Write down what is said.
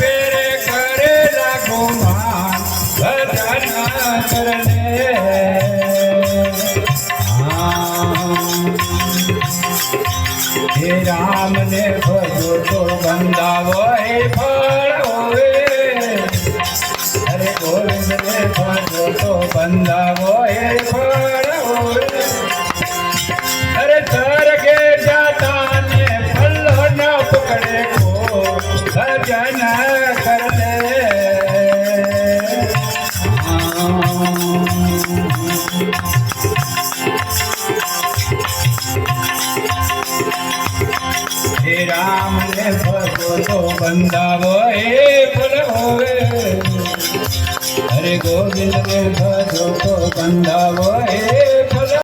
फेरे करे लागो मान भजन करने हे राम ने भजो तो बंदावो हे फल होवे अरे गोविंद ने भजो तो बंदावो हे फल होवे अरे स्वर्गे जाता ने फलो न पकड़े को भजन कर ले हे राम ने भजो तो बंदावो हे फल होवे अरे गोविंद ने भजो तो बंदावो हे